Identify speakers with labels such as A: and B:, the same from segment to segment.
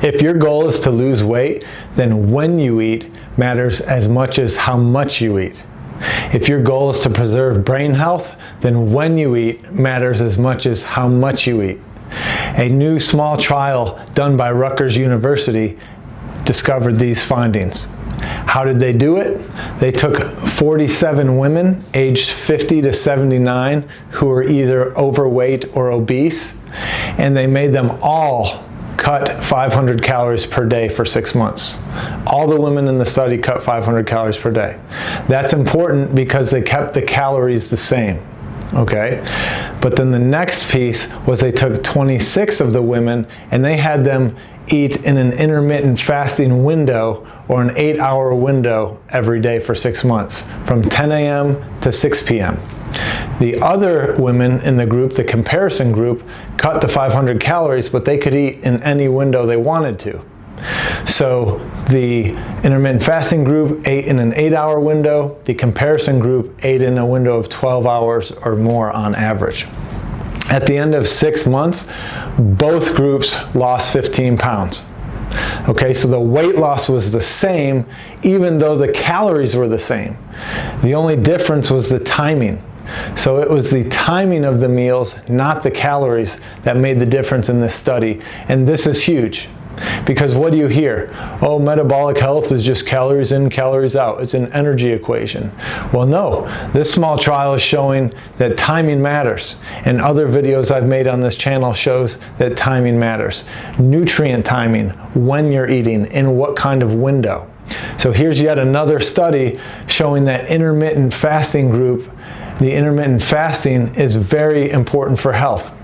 A: If your goal is to lose weight, then when you eat matters as much as how much you eat. If your goal is to preserve brain health, then when you eat matters as much as how much you eat. A new small trial done by Rutgers University discovered these findings. How did they do it? They took 47 women aged 50 to 79 who were either overweight or obese, and they made them all cut 500 calories per day for 6 months. All the women in the study cut 500 calories per day. That's important because they kept the calories the same. Okay, but then the next piece was they took 26 of the women and they had them eat in an intermittent fasting window, or an 8-hour window every day for 6 months, from 10 a.m. to 6 p.m. The other women in the group, the comparison group, cut the 500 calories, but they could eat in any window they wanted to. So the intermittent fasting group ate in an 8-hour window, the comparison group ate in a window of 12 hours or more on average. At the end of 6 months, both groups lost 15 pounds. Okay, so the weight loss was the same, even though the calories were the same. The only difference was the timing. So it was the timing of the meals, not the calories, that made the difference in this study. And this is huge. Because what do you hear? Oh, metabolic health is just calories in, calories out. It's an energy equation. Well, no. This small trial is showing that timing matters. And other videos I've made on this channel shows that timing matters. Nutrient timing, when you're eating, in what kind of window. So here's yet another study showing that intermittent fasting group, the intermittent fasting is very important for health.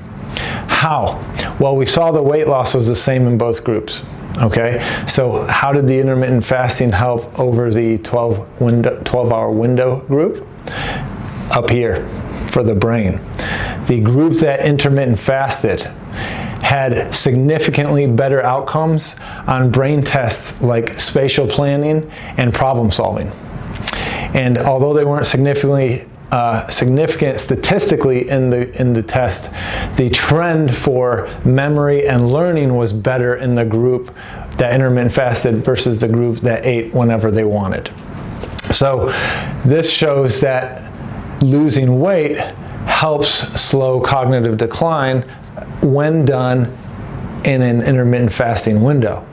A: How? Well, we saw the weight loss was the same in both groups. Okay, so how did the intermittent fasting help over the 12-hour window group? Up here for the brain. The group that intermittent fasted had significantly better outcomes on brain tests like spatial planning and problem solving. And although they weren't significant statistically in the test, the trend for memory and learning was better in the group that intermittent fasted versus the group that ate whenever they wanted. So this shows that losing weight helps slow cognitive decline when done in an intermittent fasting window.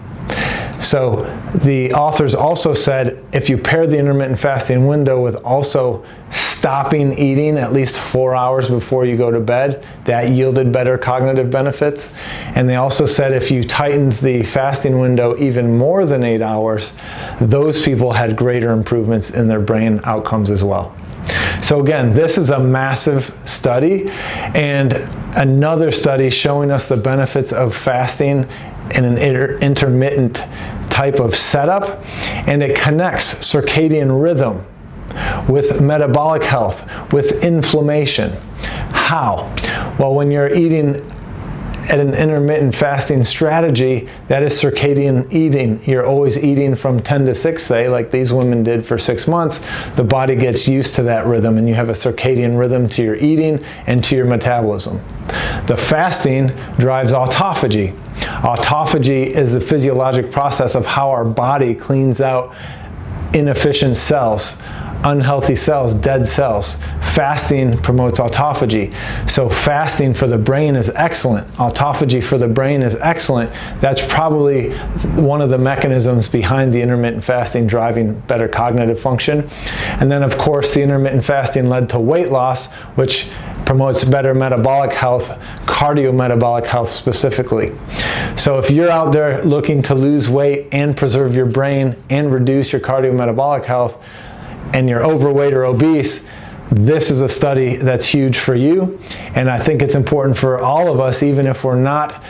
A: So the authors also said if you pair the intermittent fasting window with also stopping eating at least 4 hours before you go to bed, that yielded better cognitive benefits. And they also said if you tightened the fasting window even more than 8 hours, those people had greater improvements in their brain outcomes as well. So again, this is a massive study, and another study showing us the benefits of fasting in an intermittent type of setup, and it connects circadian rhythm with metabolic health, with inflammation. How? Well, when you're eating at an intermittent fasting strategy, that is circadian eating. You're always eating from 10 to 6, say, like these women did for 6 months. The body gets used to that rhythm, and you have a circadian rhythm to your eating and to your metabolism. The fasting drives autophagy. Autophagy is the physiologic process of how our body cleans out inefficient cells, unhealthy cells, dead cells. Fasting promotes autophagy. So fasting for the brain is excellent. Autophagy for the brain is excellent. That's probably one of the mechanisms behind the intermittent fasting driving better cognitive function. And then of course the intermittent fasting led to weight loss, which promotes better metabolic health, cardiometabolic health specifically. So if you're out there looking to lose weight and preserve your brain and reduce your cardiometabolic health, and you're overweight or obese, this is a study that's huge for you. And I think it's important for all of us, even if we're not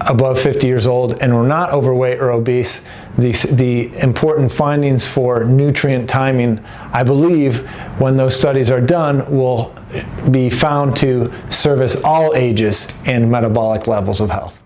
A: above 50 years old and we're not overweight or obese, the important findings for nutrient timing, I believe, when those studies are done, will be found to service all ages and metabolic levels of health.